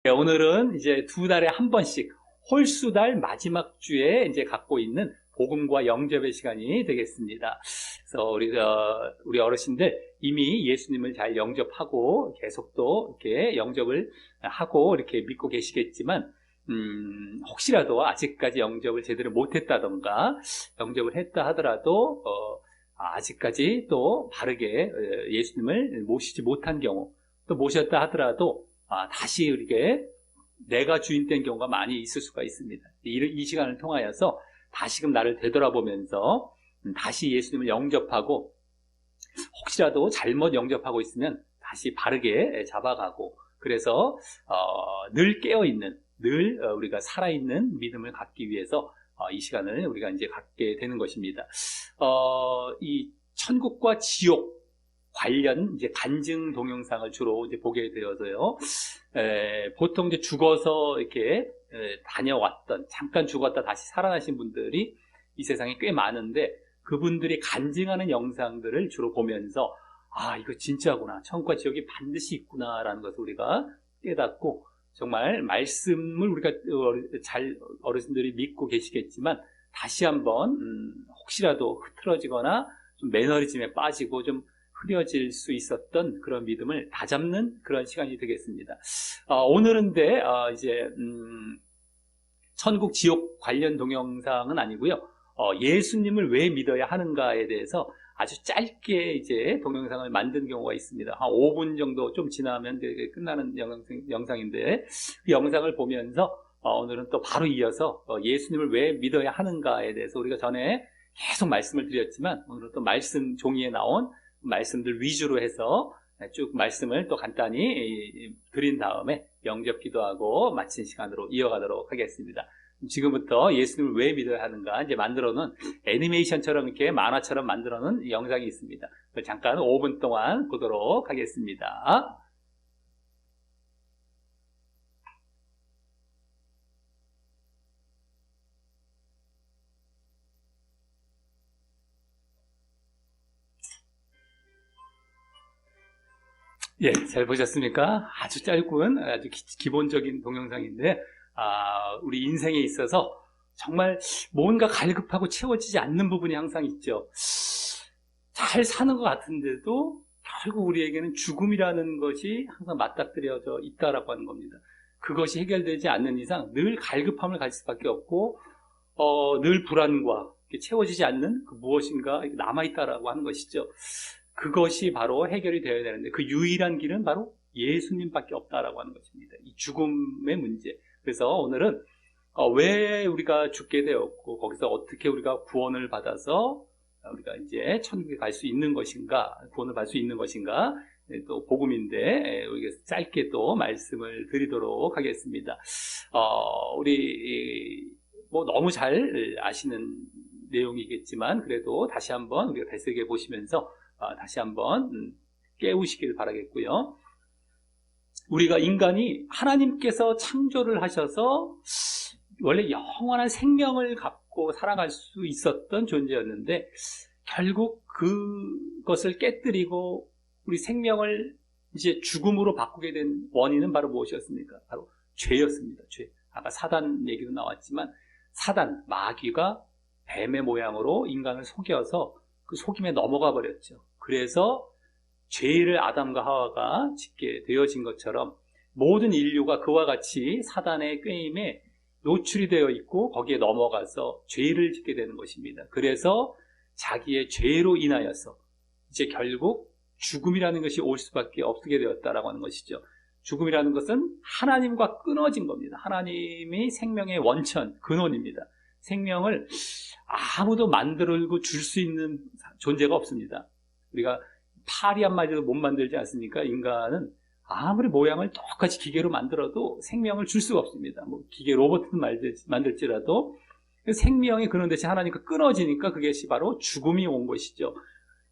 네, 오늘은 이제 두 달에 한 번씩 홀수달 마지막 주에 이제 갖고 있는 복음과 영접의 시간이 되겠습니다. 그래서 우리 어르신들 이미 예수님을 잘 영접하고 계속 또 이렇게 영접을 하고 이렇게 믿고 계시겠지만, 혹시라도 아직까지 영접을 제대로 못했다던가, 영접을 했다 하더라도, 아직까지 또 바르게 예수님을 모시지 못한 경우, 또 모셨다 하더라도 다시 이렇게 내가 주인 된 경우가 많이 있을 수가 있습니다. 이 시간을 통하여서 다시금 나를 되돌아보면서 다시 예수님을 영접하고, 혹시라도 잘못 영접하고 있으면 다시 바르게 잡아가고, 그래서 늘 깨어있는, 늘 우리가 살아있는 믿음을 갖기 위해서 이 시간을 우리가 이제 갖게 되는 것입니다. 이 천국과 지옥 관련 이제 간증 동영상을 주로 이제 보게 되어서요. 보통 이제 죽어서 이렇게 다녀왔던, 잠깐 죽었다 다시 살아나신 분들이 이 세상에 꽤 많은데, 그분들이 간증하는 영상들을 주로 보면서 이거 진짜구나, 천국과 지옥이 반드시 있구나라는 것을 우리가 깨닫고, 정말 말씀을 우리가 잘 어르신들이 믿고 계시겠지만 다시 한번 혹시라도 흐트러지거나 좀 매너리즘에 빠지고 좀 흐려질 수 있었던 그런 믿음을 다잡는 그런 시간이 되겠습니다. 오늘은 이제 천국 지옥 관련 동영상은 아니고요. 예수님을 왜 믿어야 하는가에 대해서 아주 짧게 이제 동영상을 만든 경우가 있습니다. 한 5분 정도 좀 지나면 끝나는 영상인데, 그 영상을 보면서 오늘은 또 바로 이어서 예수님을 왜 믿어야 하는가에 대해서 우리가 전에 계속 말씀을 드렸지만, 오늘은 또 말씀 종이에 나온 말씀들 위주로 해서 쭉 말씀을 또 간단히 드린 다음에 영접 기도하고 마친 시간으로 이어가도록 하겠습니다. 지금부터 예수님을 왜 믿어야 하는가 이제 만들어놓은 애니메이션처럼 이렇게 만화처럼 만들어놓은 영상이 있습니다. 잠깐 5분 동안 보도록 하겠습니다. 예, 잘 보셨습니까? 아주 짧은, 아주 기본적인 동영상인데, 우리 인생에 있어서 정말 뭔가 갈급하고 채워지지 않는 부분이 항상 있죠. 잘 사는 것 같은데도 결국 우리에게는 죽음이라는 것이 항상 맞닥뜨려져 있다라고 하는 겁니다. 그것이 해결되지 않는 이상 늘 갈급함을 가질 수밖에 없고, 늘 불안과 채워지지 않는 그 무엇인가 남아있다라고 하는 것이죠. 그것이 바로 해결이 되어야 되는데, 그 유일한 길은 바로 예수님밖에 없다라고 하는 것입니다. 이 죽음의 문제. 그래서 오늘은 왜 우리가 죽게 되었고, 거기서 어떻게 우리가 구원을 받아서 우리가 이제 천국에 갈 수 있는 것인가, 구원을 받을 수 있는 것인가, 또 복음인데 우리가 짧게 또 말씀을 드리도록 하겠습니다. 우리 뭐 너무 잘 아시는 내용이겠지만, 그래도 다시 한번 우리가 되새겨 보시면서 다시 한번 깨우시길 바라겠고요. 우리가 인간이 하나님께서 창조를 하셔서 원래 영원한 생명을 갖고 살아갈 수 있었던 존재였는데, 결국 그것을 깨뜨리고 우리 생명을 이제 죽음으로 바꾸게 된 원인은 바로 무엇이었습니까? 바로 죄였습니다. 죄. 아까 사단 얘기도 나왔지만, 사단, 마귀가 뱀의 모양으로 인간을 속여서 그 속임에 넘어가 버렸죠. 그래서 죄를 아담과 하와가 짓게 되어진 것처럼 모든 인류가 그와 같이 사단의 꾀임에 노출이 되어 있고 거기에 넘어가서 죄를 짓게 되는 것입니다. 그래서 자기의 죄로 인하여서 이제 결국 죽음이라는 것이 올 수밖에 없게 되었다라고 하는 것이죠. 죽음이라는 것은 하나님과 끊어진 겁니다. 하나님이 생명의 원천, 근원입니다. 생명을 아무도 만들고 줄 수 있는 존재가 없습니다. 우리가 파리 한 마리도 못 만들지 않습니까? 인간은 아무리 모양을 똑같이 기계로 만들어도 생명을 줄 수가 없습니다. 뭐 기계 로봇을 만들지라도 생명이 그런 대신 하나님과 끊어지니까 그것이 바로 죽음이 온 것이죠.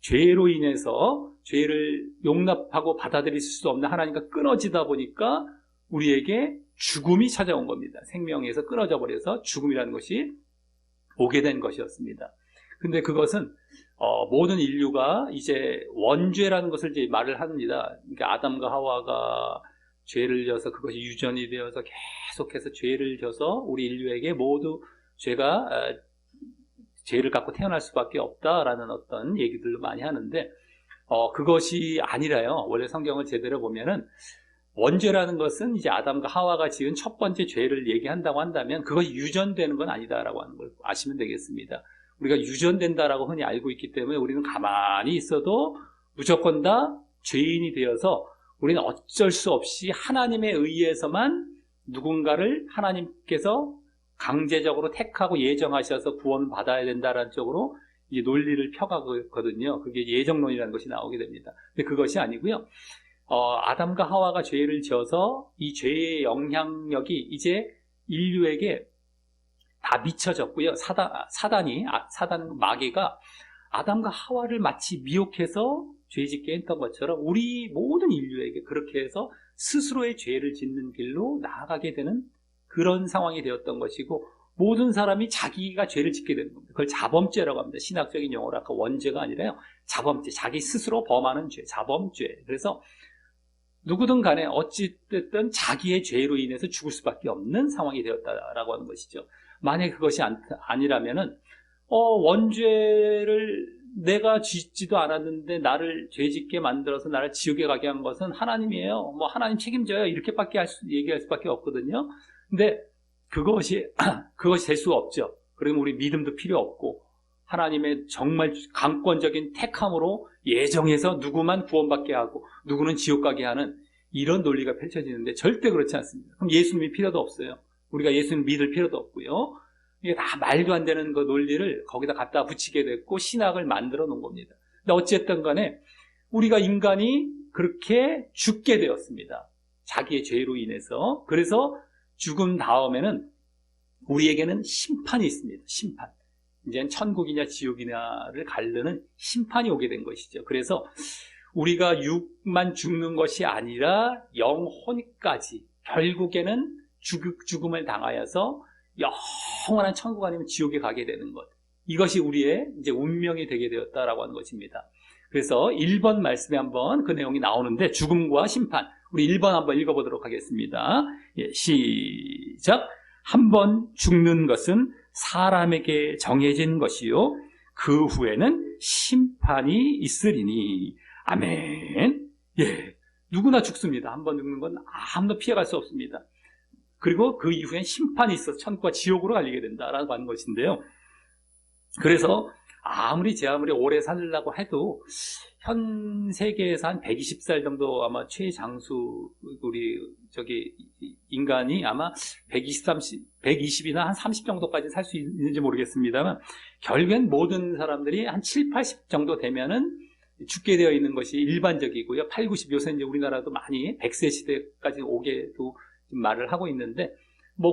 죄로 인해서 죄를 용납하고 받아들일 수 없는 하나님과 끊어지다 보니까 우리에게 죽음이 찾아온 겁니다. 생명에서 끊어져 버려서 죽음이라는 것이 오게 된 것이었습니다. 근데 그것은 모든 인류가 이제 원죄라는 것을 이제 말을 합니다. 그러니까 아담과 하와가 죄를 져서 그것이 유전이 되어서 계속해서 죄를 져서 우리 인류에게 모두 죄를 갖고 태어날 수밖에 없다라는 어떤 얘기들도 많이 하는데 그것이 아니라요. 원래 성경을 제대로 보면은 원죄라는 것은 이제 아담과 하와가 지은 첫 번째 죄를 얘기한다고 한다면 그것이 유전되는 건 아니다라고 하는 걸 아시면 되겠습니다. 우리가 유전된다라고 흔히 알고 있기 때문에 우리는 가만히 있어도 무조건 다 죄인이 되어서 우리는 어쩔 수 없이 하나님에 의해서만 누군가를 하나님께서 강제적으로 택하고 예정하셔서 구원을 받아야 된다라는 쪽으로 이 논리를 펴가거든요. 그게 예정론이라는 것이 나오게 됩니다. 근데 그것이 아니고요. 아담과 하와가 죄를 지어서 이 죄의 영향력이 이제 인류에게 다 미쳐졌고요. 사단 마귀가 아담과 하와를 마치 미혹해서 죄 짓게 했던 것처럼 우리 모든 인류에게 그렇게 해서 스스로의 죄를 짓는 길로 나아가게 되는 그런 상황이 되었던 것이고, 모든 사람이 자기가 죄를 짓게 되는 겁니다. 그걸 자범죄라고 합니다. 신학적인 용어로 아까 원죄가 아니라요. 자범죄, 자기 스스로 범하는 죄, 자범죄. 그래서 누구든 간에 어찌됐든 자기의 죄로 인해서 죽을 수밖에 없는 상황이 되었다라고 하는 것이죠. 만약에 그것이 아니라면은 원죄를 내가 짓지도 않았는데 나를 죄짓게 만들어서 나를 지옥에 가게 한 것은 하나님이에요. 하나님 책임져요. 이렇게밖에 얘기할 수밖에 없거든요. 근데 그것이 될 수가 없죠. 그러면 우리 믿음도 필요 없고 하나님의 정말 강권적인 택함으로 예정해서 누구만 구원받게 하고 누구는 지옥 가게 하는 이런 논리가 펼쳐지는데 절대 그렇지 않습니다. 그럼 예수님이 필요도 없어요. 우리가 예수님 믿을 필요도 없고요. 이게 다 말도 안 되는 그 논리를 거기다 갖다 붙이게 됐고 신학을 만들어 놓은 겁니다. 근데 어쨌든 간에 우리가 인간이 그렇게 죽게 되었습니다. 자기의 죄로 인해서. 그래서 죽음 다음에는 우리에게는 심판이 있습니다. 심판. 이제는 천국이냐 지옥이냐를 가르는 심판이 오게 된 것이죠. 그래서 우리가 육만 죽는 것이 아니라 영혼까지 결국에는 죽음을 당하여서 영원한 천국 아니면 지옥에 가게 되는 것. 이것이 우리의 이제 운명이 되게 되었다라고 하는 것입니다. 그래서 1번 말씀에 한번 그 내용이 나오는데 죽음과 심판. 우리 1번 한번 읽어보도록 하겠습니다. 시작. 한 번 죽는 것은 사람에게 정해진 것이요. 그 후에는 심판이 있으리니. 아멘. 누구나 죽습니다. 한 번 죽는 건 아무도 피해갈 수 없습니다. 그리고 그 이후엔 심판이 있어서 천국과 지옥으로 갈리게 된다라고 하는 것인데요. 그래서 아무리 오래 살려고 해도 현 세계에서 한 120살 정도 아마 최장수 우리 인간이 아마 120이나 한 30 정도까지 살 수 있는지 모르겠습니다만 결국엔 모든 사람들이 한 7, 80 정도 되면은 죽게 되어 있는 것이 일반적이고요. 8, 90 요새 이제 우리나라도 많이 100세 시대까지 오게도 말을 하고 있는데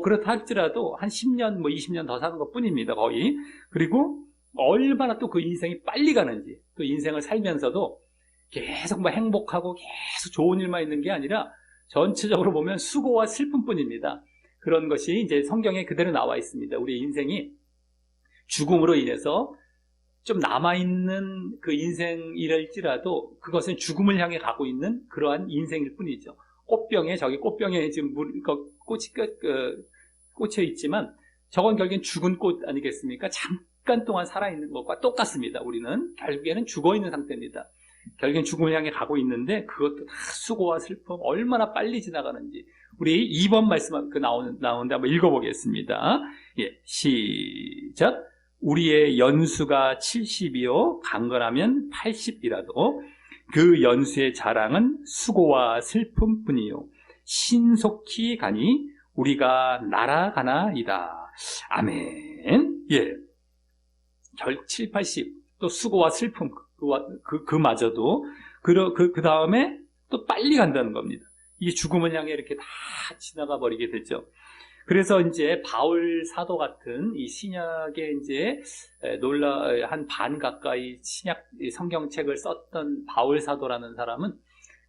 그렇다 할지라도 한 10년 20년 더 사는 것 뿐입니다. 거의. 그리고 얼마나 또 그 인생이 빨리 가는지, 또 인생을 살면서도 계속 행복하고 계속 좋은 일만 있는 게 아니라 전체적으로 보면 수고와 슬픔뿐입니다. 그런 것이 이제 성경에 그대로 나와 있습니다. 우리 인생이 죽음으로 인해서 좀 남아있는 그 인생이랄지라도 그것은 죽음을 향해 가고 있는 그러한 인생일 뿐이죠. 꽃병에 지금 꽃이 꽂혀 있지만 저건 결국엔 죽은 꽃 아니겠습니까? 잠깐 동안 살아있는 것과 똑같습니다. 우리는 결국에는 죽어있는 상태입니다. 결국엔 죽음을 향해 가고 있는데 그것도 다 수고와 슬픔 얼마나 빨리 지나가는지 우리 2번 말씀 나오는데 한번 읽어보겠습니다. 시작. 우리의 연수가 70이요 강건하면 80이라도 그 연수의 자랑은 수고와 슬픔뿐이요 신속히 가니 우리가 날아가나이다. 아멘. 결국 7, 80 또 수고와 슬픔 그마저도 그 다음에 또 빨리 간다는 겁니다. 이게 죽음을 향해 이렇게 다 지나가 버리게 되죠. 그래서 이제 바울 사도 같은 이 신약의 이제 한 반 가까이 신약 성경책을 썼던 바울 사도라는 사람은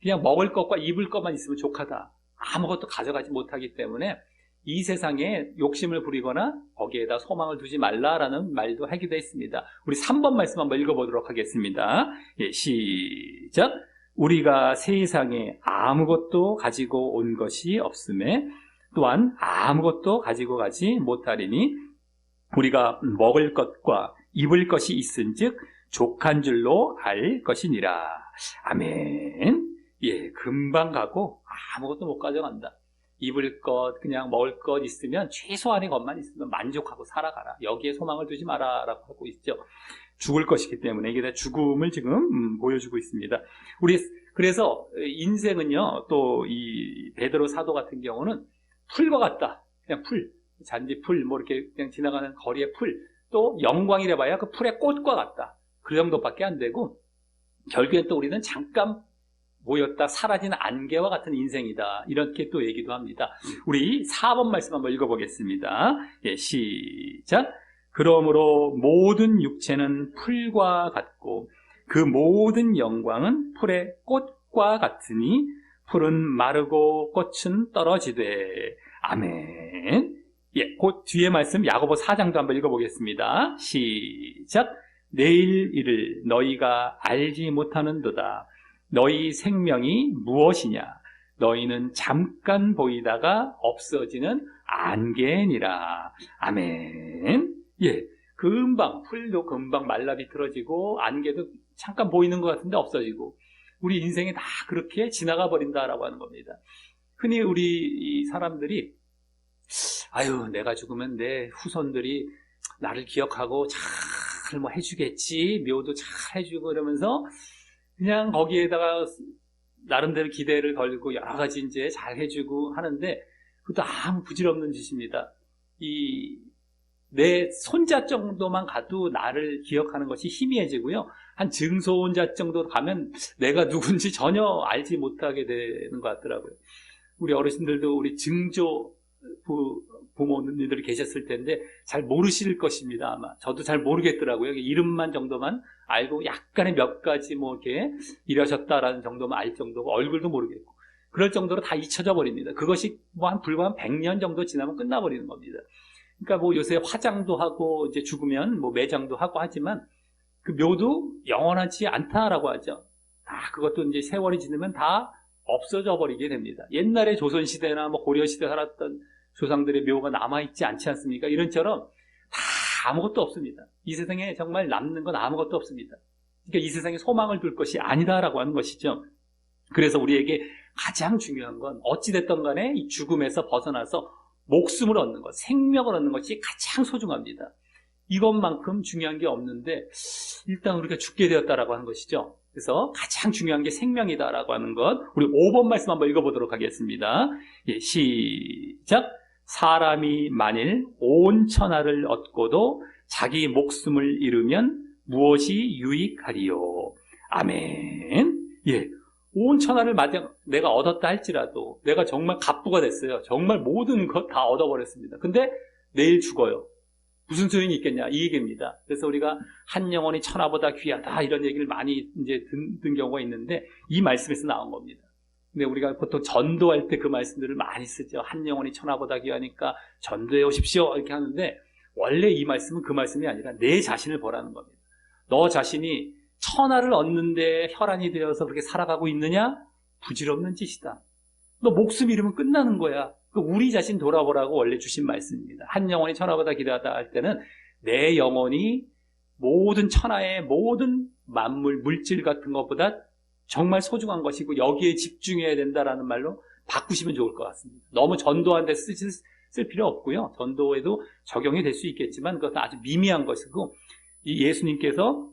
그냥 먹을 것과 입을 것만 있으면 족하다. 아무것도 가져가지 못하기 때문에 이 세상에 욕심을 부리거나 거기에다 소망을 두지 말라라는 말도 하기도 했습니다. 우리 3번 말씀 한번 읽어보도록 하겠습니다. 시작. 우리가 세상에 아무것도 가지고 온 것이 없음에 또한 아무것도 가지고 가지 못하리니 우리가 먹을 것과 입을 것이 있은즉 족한 줄로 알 것이니라. 아멘. 예, 금방 가고 아무것도 못 가져간다. 입을 것, 그냥 먹을 것 있으면 최소한의 것만 있으면 만족하고 살아가라. 여기에 소망을 두지 마라라고 하고 있죠. 죽을 것이기 때문에 이게 다 죽음을 지금 보여주고 있습니다. 그래서 인생은요, 또 이 베드로 사도 같은 경우는 풀과 같다. 그냥 풀, 잔디풀, 뭐 이렇게 그냥 지나가는 거리의 풀, 또 영광이라 봐야 그 풀의 꽃과 같다. 그 정도밖에 안 되고 결국엔 또 우리는 잠깐 모였다 사라지는 안개와 같은 인생이다. 이렇게 또 얘기도 합니다. 우리 4번 말씀 한번 읽어보겠습니다. 예, 시작. 그러므로 모든 육체는 풀과 같고 그 모든 영광은 풀의 꽃과 같으니 풀은 마르고 꽃은 떨어지되. 아멘. 예, 그 뒤에 말씀 야고보 4장도 한번 읽어보겠습니다. 시작. 내일 일을 너희가 알지 못하는도다. 너희 생명이 무엇이냐? 너희는 잠깐 보이다가 없어지는 안개니라. 아멘. 예, 금방 풀도 금방 말라 비틀어지고 안개도 잠깐 보이는 것 같은데 없어지고 우리 인생이 다 그렇게 지나가 버린다라고 하는 겁니다. 흔히 우리 사람들이 아유, 내가 죽으면 내 후손들이 나를 기억하고 잘 뭐 해주겠지, 묘도 잘 해주고 이러면서 그냥 거기에다가 나름대로 기대를 걸고 여러 가지 이제 잘 해주고 하는데 그것도 아무 부질없는 짓입니다. 내 손자 정도만 가도 나를 기억하는 것이 희미해지고요. 한 증손자 정도 가면 내가 누군지 전혀 알지 못하게 되는 것 같더라고요. 우리 어르신들도 우리 증조 부모님들이 계셨을 텐데 잘 모르실 것입니다. 아마 저도 잘 모르겠더라고요. 이름만 정도만 알고 약간의 몇 가지 뭐 이렇게 일하셨다라는 정도만 알 정도고 얼굴도 모르겠고 그럴 정도로 다 잊혀져 버립니다. 그것이 뭐 불과 한 100년 정도 지나면 끝나버리는 겁니다. 그러니까 뭐 요새 화장도 하고 이제 죽으면 뭐 매장도 하고 하지만 그 묘도 영원하지 않다라고 하죠. 다 그것도 이제 세월이 지나면 다 없어져 버리게 됩니다. 옛날에 조선시대나 뭐 고려시대 살았던 조상들의 묘가 남아있지 않지 않습니까? 이런처럼 다 아무것도 없습니다. 이 세상에 정말 남는 건 아무것도 없습니다. 그러니까 이 세상에 소망을 둘 것이 아니다라고 하는 것이죠. 그래서 우리에게 가장 중요한 건 어찌됐든 간에 이 죽음에서 벗어나서 목숨을 얻는 것, 생명을 얻는 것이 가장 소중합니다. 이것만큼 중요한 게 없는데 일단 우리가 죽게 되었다라고 하는 것이죠. 그래서 가장 중요한 게 생명이다라고 하는 것. 우리 5번 말씀 한번 읽어보도록 하겠습니다. 예, 시작. 사람이 만일 온 천하를 얻고도 자기 목숨을 잃으면 무엇이 유익하리요? 아멘. 예, 온 천하를 내가 얻었다 할지라도 내가 정말 갑부가 됐어요. 정말 모든 것 다 얻어버렸습니다. 근데 내일 죽어요. 무슨 소용이 있겠냐? 이 얘기입니다. 그래서 우리가 한 영혼이 천하보다 귀하다 이런 얘기를 많이 이제 듣는 경우가 있는데 이 말씀에서 나온 겁니다. 근데 우리가 보통 전도할 때 그 말씀들을 많이 쓰죠. 한 영혼이 천하보다 귀하니까 전도해 오십시오 이렇게 하는데 원래 이 말씀은 그 말씀이 아니라 내 자신을 보라는 겁니다. 너 자신이 천하를 얻는데 혈안이 되어서 그렇게 살아가고 있느냐? 부질없는 짓이다. 너 목숨 잃으면 끝나는 거야. 우리 자신 돌아보라고 원래 주신 말씀입니다. 한 영혼이 천하보다 귀하다 할 때는 내 영혼이 모든 천하의 모든 만물, 물질 같은 것보다 정말 소중한 것이고 여기에 집중해야 된다라는 말로 바꾸시면 좋을 것 같습니다. 너무 전도하는 데 쓸 필요 없고요. 전도에도 적용이 될 수 있겠지만 그것은 아주 미미한 것이고 이 예수님께서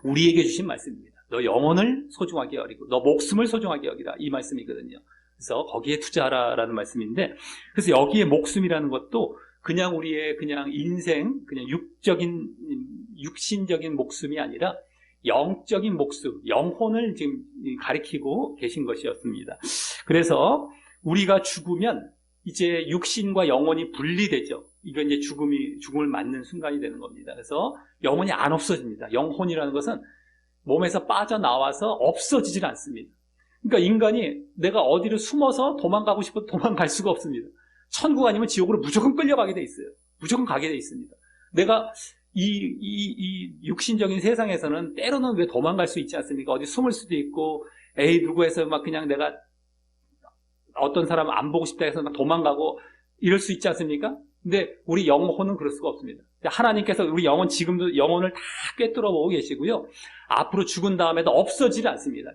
우리에게 주신 말씀입니다. 너 영혼을 소중하게 여기고 너 목숨을 소중하게 여기라 이 말씀이거든요. 그래서 거기에 투자하라라는 말씀인데 그래서 여기에 목숨이라는 것도 그냥 우리의 그냥 인생 그냥 육신적인 목숨이 아니라 영적인 목숨, 영혼을 지금 가리키고 계신 것이었습니다. 그래서 우리가 죽으면 이제 육신과 영혼이 분리되죠. 이건 이제 죽음을 맞는 순간이 되는 겁니다. 그래서 영혼이 안 없어집니다. 영혼이라는 것은 몸에서 빠져나와서 없어지질 않습니다. 그러니까 인간이 내가 어디를 숨어서 도망가고 싶어도 도망갈 수가 없습니다. 천국 아니면 지옥으로 무조건 끌려가게 돼 있어요. 무조건 가게 돼 있습니다. 내가 이 육신적인 세상에서는 때로는 왜 도망갈 수 있지 않습니까? 어디 숨을 수도 있고 에이 누구 해서 막 그냥 내가 어떤 사람 안 보고 싶다 해서 막 도망가고 이럴 수 있지 않습니까? 근데 우리 영혼은 그럴 수가 없습니다. 하나님께서 우리 영혼 지금도 영혼을 다 꿰뚫어 보고 계시고요. 앞으로 죽은 다음에도 없어지지 않습니다.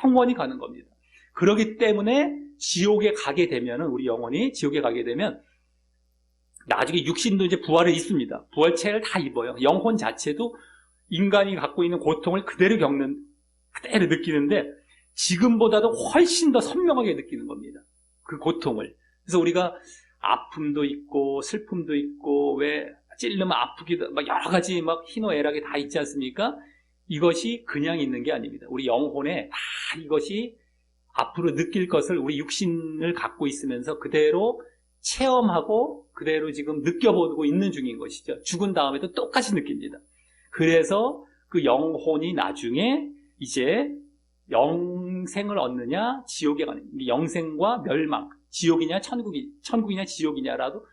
영원히 가는 겁니다. 그렇기 때문에 지옥에 가게 되면은 우리 영혼이 지옥에 가게 되면 나중에 육신도 이제 부활을 입습니다. 부활체를 다 입어요. 영혼 자체도 인간이 갖고 있는 고통을 그대로 느끼는데 지금보다도 훨씬 더 선명하게 느끼는 겁니다. 그 고통을. 그래서 우리가 아픔도 있고 슬픔도 있고 왜 찔르면 아프기도 막 여러 가지 막 희노애락이 다 있지 않습니까? 이것이 그냥 있는 게 아닙니다. 우리 영혼에 다 이것이 앞으로 느낄 것을 우리 육신을 갖고 있으면서 그대로 체험하고 그대로 지금 느껴보고 있는 중인 것이죠. 죽은 다음에도 똑같이 느낍니다. 그래서 그 영혼이 나중에 이제 영생을 얻느냐 지옥에 가는 영생과 멸망, 지옥이냐 천국이냐 지옥이냐라도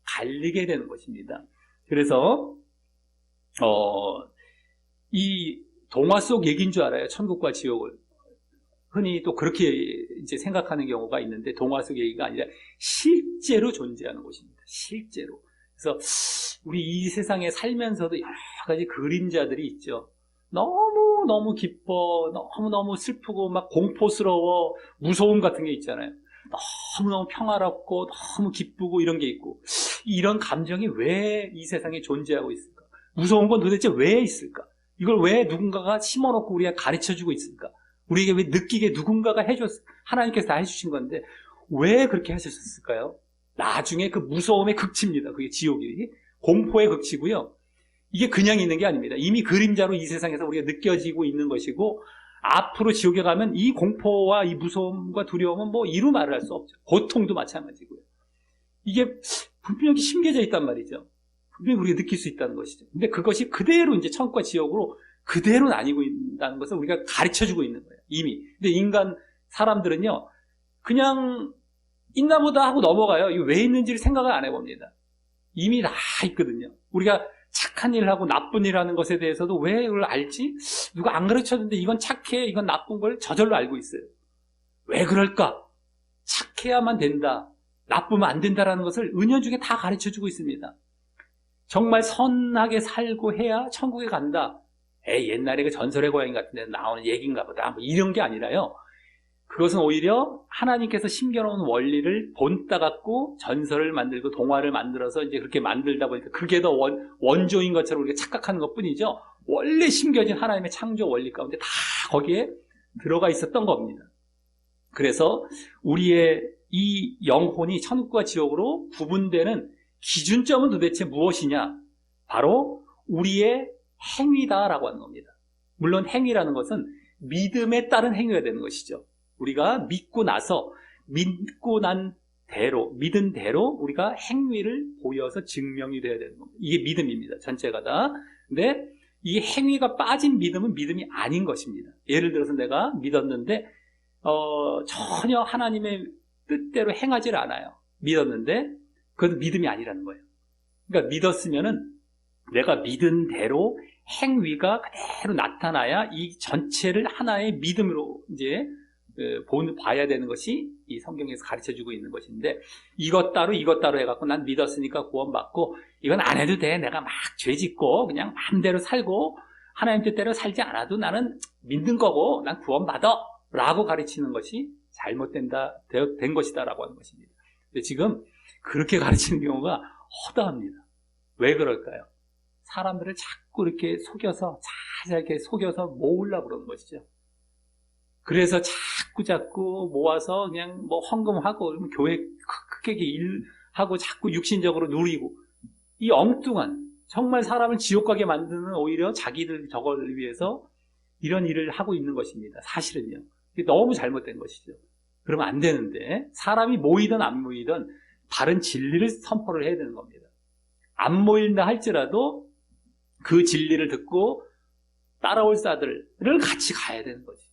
갈리게 되는 것입니다. 그래서 이 동화 속 얘기인 줄 알아요. 천국과 지옥을. 흔히 또 그렇게 이제 생각하는 경우가 있는데 동화 속 얘기가 아니라 실제로 존재하는 곳입니다. 실제로. 그래서 우리 이 세상에 살면서도 여러 가지 그림자들이 있죠. 너무 기뻐, 너무 슬프고 막 공포스러워, 무서움 같은 게 있잖아요. 너무 평화롭고 너무 기쁘고 이런 게 있고, 이런 감정이 왜 이 세상에 존재하고 있을까? 무서운 건 도대체 왜 있을까? 이걸 왜 누군가가 심어놓고 우리가 가르쳐주고 있을까? 우리에게 왜 느끼게 누군가가 하나님께서 다 해주신 건데 왜 그렇게 하셨을까요? 나중에 그 무서움의 극치입니다. 그게 지옥이 공포의 극치고요. 이게 그냥 있는 게 아닙니다. 이미 그림자로 이 세상에서 우리가 느껴지고 있는 것이고, 앞으로 지옥에 가면 이 공포와 이 무서움과 두려움은 뭐 이루 말을 할 수 없죠. 고통도 마찬가지고요. 이게 분명히 심겨져 있단 말이죠. 분명히 우리가 느낄 수 있다는 것이죠. 근데 그것이 그대로 이제 천국과 지옥으로 그대로 나뉘고 있다는 것을 우리가 가르쳐주고 있는 거예요. 이미. 근데 사람들은요, 그냥 있나 보다 하고 넘어가요. 이거 왜 있는지를 생각을 안 해봅니다. 이미 다 있거든요. 우리가 착한 일을 하고 나쁜 일을 하는 것에 대해서도 왜 이걸 알지? 누가 안 가르쳤는데 이건 착해, 이건 나쁜 걸 저절로 알고 있어요. 왜 그럴까? 착해야만 된다, 나쁘면 안 된다라는 것을 은연중에 다 가르쳐주고 있습니다. 정말 선하게 살고 해야 천국에 간다. 옛날에 그 전설의 고양이 같은 데 나오는 얘기인가 보다. 뭐 이런 게 아니라요. 그것은 오히려 하나님께서 심겨놓은 원리를 본따 갖고 전설을 만들고 동화를 만들어서 이제 그렇게 만들다 보니까 그게 더 원조인 것처럼 우리가 착각하는 것 뿐이죠. 원래 심겨진 하나님의 창조 원리 가운데 다 거기에 들어가 있었던 겁니다. 그래서 우리의 이 영혼이 천국과 지옥으로 구분되는 기준점은 도대체 무엇이냐? 바로 우리의 행위다라고 하는 겁니다. 물론 행위라는 것은 믿음에 따른 행위가 되는 것이죠. 우리가 믿고 난 대로, 믿은 대로 우리가 행위를 보여서 증명이 돼야 되는 겁니다. 이게 믿음입니다. 전체가 다. 근데 이 행위가 빠진 믿음은 믿음이 아닌 것입니다. 예를 들어서 내가 믿었는데 전혀 하나님의 뜻대로 행하지를 않아요. 믿었는데 그것은 믿음이 아니라는 거예요. 그러니까 믿었으면은 내가 믿은 대로 행위가 그대로 나타나야 이 전체를 하나의 믿음으로 이제 봐야 되는 것이 이 성경에서 가르쳐주고 있는 것인데, 이것 따로 해갖고 난 믿었으니까 구원받고 이건 안 해도 돼, 내가 막 죄짓고 그냥 마음대로 살고 하나님 뜻대로 살지 않아도 나는 믿는 거고 난 구원받아 라고 가르치는 것이 된 것이다 라고 하는 것입니다. 근데 지금 그렇게 가르치는 경우가 허다합니다. 왜 그럴까요? 사람들을 자꾸 이렇게 속여서 모으려고 그러는 것이죠. 그래서 자꾸 모아서 그냥 뭐 헌금하고 교회 크게 일하고 자꾸 육신적으로 누리고, 이 엉뚱한, 정말 사람을 지옥 가게 만드는 오히려 자기들 저걸 위해서 이런 일을 하고 있는 것입니다. 사실은요. 이게 너무 잘못된 것이죠. 그러면 안 되는데, 사람이 모이든 안 모이든 바른 진리를 선포를 해야 되는 겁니다. 안 모인다 할지라도 그 진리를 듣고 따라올 자들을 같이 가야 되는 거지.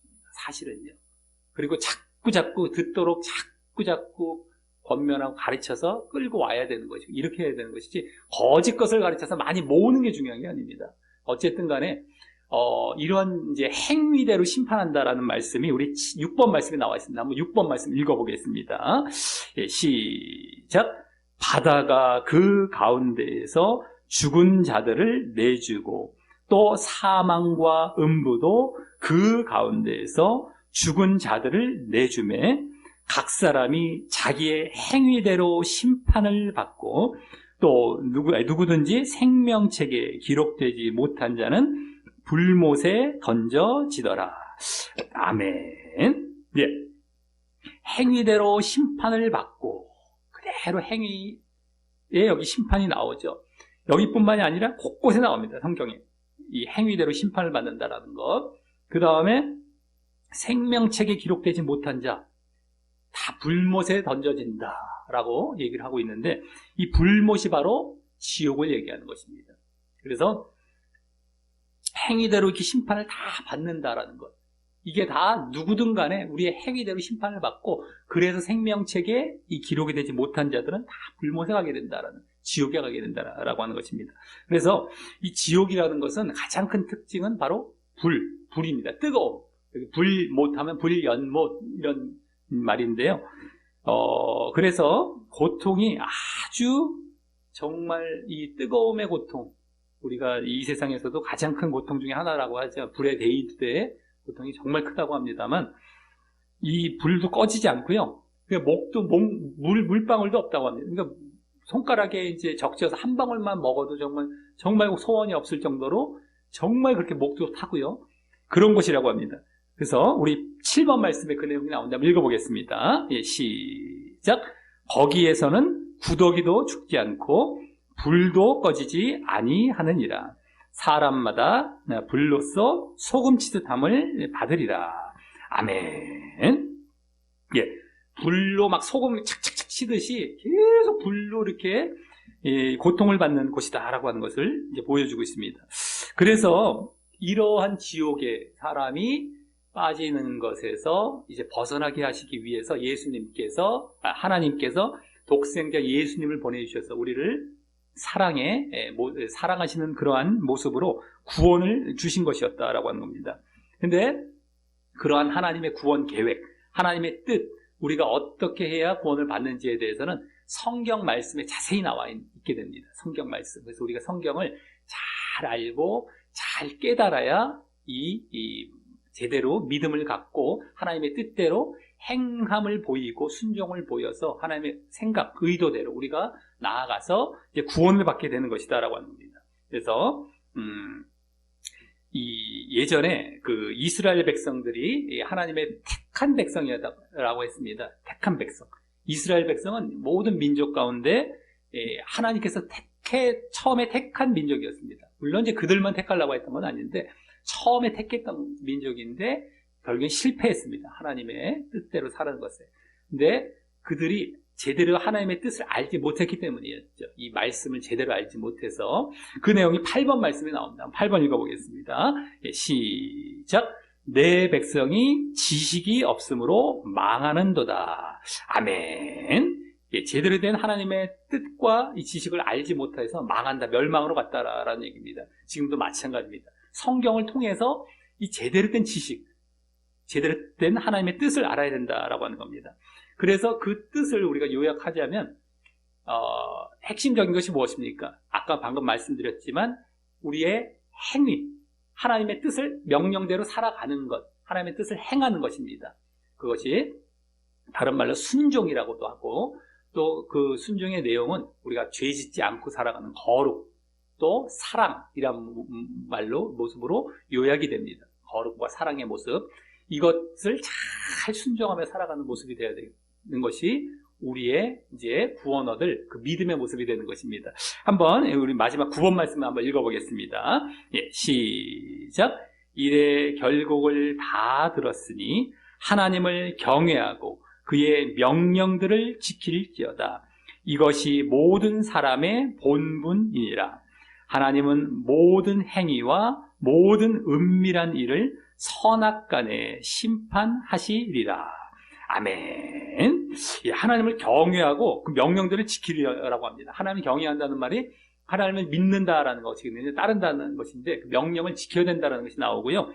사실은요. 그리고 자꾸 듣도록 자꾸 권면하고 가르쳐서 끌고 와야 되는 것이고, 이렇게 해야 되는 것이지 거짓 것을 가르쳐서 많이 모으는 게 중요한 게 아닙니다. 어쨌든 간에 이런 이제 행위대로 심판한다라는 말씀이 우리 6번 말씀에 나와 있습니다. 한번 6번 말씀 읽어보겠습니다. 예, 시작. 바다가 그 가운데에서 죽은 자들을 내주고 또 사망과 음부도 그 가운데에서 죽은 자들을 내주매 각 사람이 자기의 행위대로 심판을 받고 또 누구든지 생명책에 기록되지 못한 자는 불못에 던져지더라. 아멘. 예. 행위대로 심판을 받고 그대로 행위에 여기 심판이 나오죠. 여기뿐만이 아니라 곳곳에 나옵니다. 성경에. 이 행위대로 심판을 받는다라는 것. 그 다음에 생명책에 기록되지 못한 자 다 불못에 던져진다라고 얘기를 하고 있는데 이 불못이 바로 지옥을 얘기하는 것입니다. 그래서 행위대로 이렇게 심판을 다 받는다라는 것. 이게 다 누구든 간에 우리의 행위대로 심판을 받고 그래서 생명책에 이 기록이 되지 못한 자들은 다 불못에 가게 된다라는, 지옥에 가게 된다라고 하는 것입니다. 그래서 이 지옥이라는 것은 가장 큰 특징은 바로 불입니다. 뜨거움. 불못하면 불연못 이런 말인데요. 그래서 고통이 아주 정말 이 뜨거움의 고통, 우리가 이 세상에서도 가장 큰 고통 중에 하나라고 하죠. 불에 데이드 때의 고통이 정말 크다고 합니다만 이 불도 꺼지지 않고요. 목도 물방울도 없다고 합니다. 그러니까 손가락에 이제 적셔서 한 방울만 먹어도 정말 소원이 없을 정도로 정말 그렇게 목도 타고요. 그런 것이라고 합니다. 그래서 우리 7번 말씀에 그 내용이 나온다면 읽어보겠습니다. 예, 시작. 거기에서는 구더기도 죽지 않고 불도 꺼지지 아니하느니라. 사람마다 불로써 소금 치듯함을 받으리라. 아멘. 예, 불로 막 소금을 착착착 치듯이 계속 불로 이렇게 고통을 받는 곳이다라고 하는 것을 이제 보여주고 있습니다. 그래서 이러한 지옥에 사람이 빠지는 것에서 이제 벗어나게 하시기 위해서 하나님께서 독생자 예수님을 보내주셔서 우리를 사랑하시는 그러한 모습으로 구원을 주신 것이었다라고 하는 겁니다. 근데 그러한 하나님의 구원 계획, 하나님의 뜻, 우리가 어떻게 해야 구원을 받는지에 대해서는 성경 말씀에 자세히 나와 있게 됩니다. 성경 말씀. 그래서 우리가 성경을 잘 알고 잘 깨달아야 제대로 믿음을 갖고 하나님의 뜻대로 행함을 보이고 순종을 보여서 하나님의 생각, 의도대로 우리가 나아가서 이제 구원을 받게 되는 것이다라고 하는 겁니다. 그래서 예전에 그 이스라엘 백성들이 하나님의 택한 백성이라고 했습니다. 택한 백성. 이스라엘 백성은 모든 민족 가운데 하나님께서 처음에 택한 민족이었습니다. 물론 이제 그들만 택하려고 했던 건 아닌데 처음에 택했던 민족인데 결국엔 실패했습니다. 하나님의 뜻대로 사는 것에. 근데 그들이 제대로 하나님의 뜻을 알지 못했기 때문이었죠. 이 말씀을 제대로 알지 못해서 그 내용이 8번 말씀에 나옵니다. 8번 읽어보겠습니다. 예, 시작. 내 백성이 지식이 없으므로 망하는도다. 아멘. 예, 제대로 된 하나님의 뜻과 이 지식을 알지 못해서 망한다, 멸망으로 갔다라는 얘기입니다. 지금도 마찬가지입니다. 성경을 통해서 이 제대로 된 지식, 제대로 된 하나님의 뜻을 알아야 된다라고 하는 겁니다. 그래서 그 뜻을 우리가 요약하자면 핵심적인 것이 무엇입니까? 아까 방금 말씀드렸지만 우리의 행위, 하나님의 뜻을 명령대로 살아가는 것, 하나님의 뜻을 행하는 것입니다. 그것이 다른 말로 순종이라고도 하고 또 그 순종의 내용은 우리가 죄짓지 않고 살아가는 거룩, 또 사랑이란 모습으로 요약이 됩니다. 거룩과 사랑의 모습, 이것을 잘 순종하며 살아가는 모습이 되어야 되는 것이 우리의 이제 구원 얻을 그 믿음의 모습이 되는 것입니다. 한번 우리 마지막 9번 말씀을 한번 읽어보겠습니다. 예, 시작. 이래 결국을 다 들었으니 하나님을 경외하고 그의 명령들을 지킬지어다. 이것이 모든 사람의 본분이니라. 하나님은 모든 행위와 모든 은밀한 일을 선악간에 심판하시리라. 아멘. 하나님을 경외하고 그 명령들을 지키리라고 합니다. 하나님을 경외한다는 말이 하나님을 믿는다라는 것이거든요. 따른다는 것인데 그 명령을 지켜야 된다는 것이 나오고요.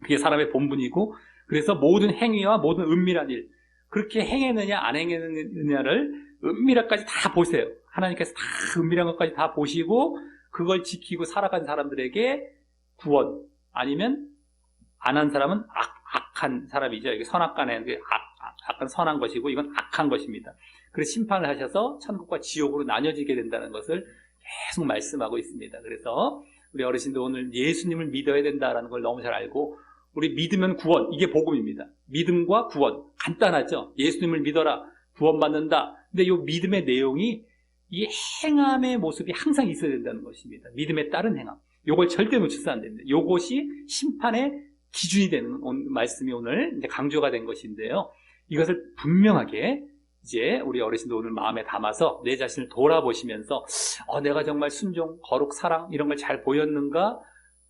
그게 사람의 본분이고, 그래서 모든 행위와 모든 은밀한 일, 그렇게 행했느냐 안 행했느냐를 은밀한까지 다 보세요. 하나님께서 다 은밀한 것까지 다 보시고 그걸 지키고 살아간 사람들에게 구원, 아니면 안 한 사람은 악한 사람이죠. 이게 선악간에 악한 선한 것이고 이건 악한 것입니다. 그래서 심판을 하셔서 천국과 지옥으로 나뉘어지게 된다는 것을 계속 말씀하고 있습니다. 그래서 우리 어르신들 오늘 예수님을 믿어야 된다는 걸 너무 잘 알고, 우리 믿으면 구원, 이게 복음입니다. 믿음과 구원, 간단하죠. 예수님을 믿어라, 구원받는다. 근데 이 믿음의 내용이 이 행함의 모습이 항상 있어야 된다는 것입니다. 믿음에 따른 행함, 이걸 절대 놓쳐서 안 됩니다. 이것이 심판의 기준이 되는 말씀이 오늘 이제 강조가 된 것인데요. 이것을 분명하게 이제 우리 어르신도 오늘 마음에 담아서 내 자신을 돌아보시면서 내가 정말 순종, 거룩, 사랑 이런 걸 잘 보였는가,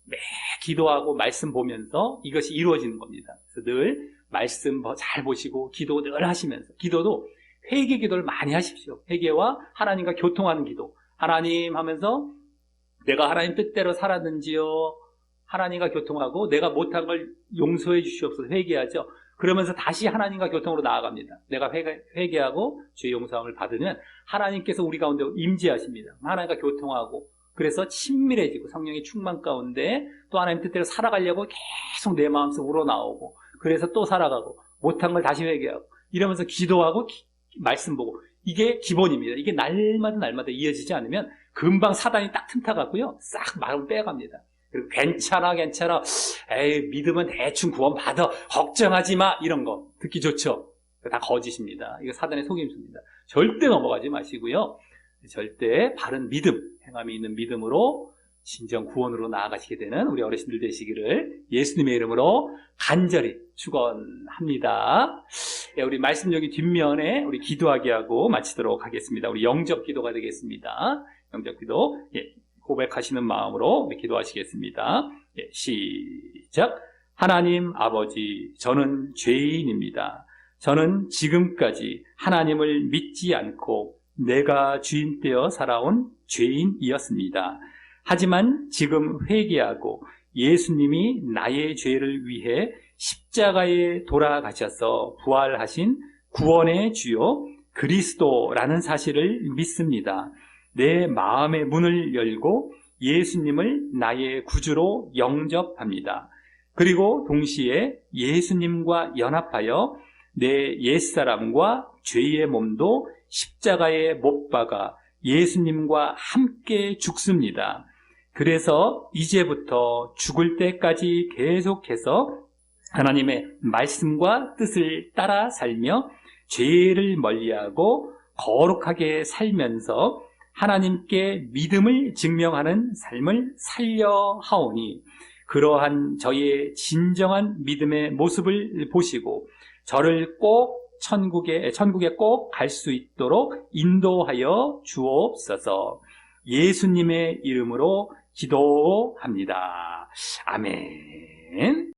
매 기도하고 말씀 보면서 이것이 이루어지는 겁니다. 그래서 늘 말씀 잘 보시고 기도 늘 하시면서, 기도도 회개 기도를 많이 하십시오. 회개와 하나님과 교통하는 기도, 하나님 하면서 내가 하나님 뜻대로 살았는지요, 하나님과 교통하고 내가 못한 걸 용서해 주시옵소서 회개하죠. 그러면서 다시 하나님과 교통으로 나아갑니다. 내가 회개하고 죄 용서함을 받으면 하나님께서 우리 가운데 임재하십니다. 하나님과 교통하고, 그래서 친밀해지고 성령의 충만 가운데 또 하나님 뜻대로 살아가려고 계속 내 마음속 우러나오고, 그래서 또 살아가고 못한 걸 다시 회개하고 이러면서 기도하고 말씀 보고, 이게 기본입니다. 이게 날마다 이어지지 않으면 금방 사단이 딱 틈타갖고요 싹 마음을 빼갑니다. 그리고 괜찮아 에이 믿으면 대충 구원받아, 걱정하지 마, 이런 거 듣기 좋죠. 다 거짓입니다. 이거 사단의 속임수입니다. 절대 넘어가지 마시고요, 절대 바른 믿음, 행함이 있는 믿음으로 진정 구원으로 나아가시게 되는 우리 어르신들 되시기를 예수님의 이름으로 간절히 축원합니다. 우리 말씀 여기 뒷면에 우리 기도하게 하고 마치도록 하겠습니다. 우리 영접 기도가 되겠습니다. 영접 기도, 고백하시는 마음으로 우리 기도하시겠습니다. 시작. 하나님 아버지, 저는 죄인입니다. 저는 지금까지 하나님을 믿지 않고 내가 주인 되어 살아온 죄인이었습니다. 하지만 지금 회개하고 예수님이 나의 죄를 위해 십자가에 돌아가셔서 부활하신 구원의 주요 그리스도라는 사실을 믿습니다. 내 마음의 문을 열고 예수님을 나의 구주로 영접합니다. 그리고 동시에 예수님과 연합하여 내 옛사람과 죄의 몸도 십자가에 못 박아 예수님과 함께 죽습니다. 그래서 이제부터 죽을 때까지 계속해서 하나님의 말씀과 뜻을 따라 살며 죄를 멀리하고 거룩하게 살면서 하나님께 믿음을 증명하는 삶을 살려 하오니, 그러한 저의 진정한 믿음의 모습을 보시고 저를 꼭 천국에 꼭 갈 수 있도록 인도하여 주옵소서. 예수님의 이름으로 기도합니다. 아멘.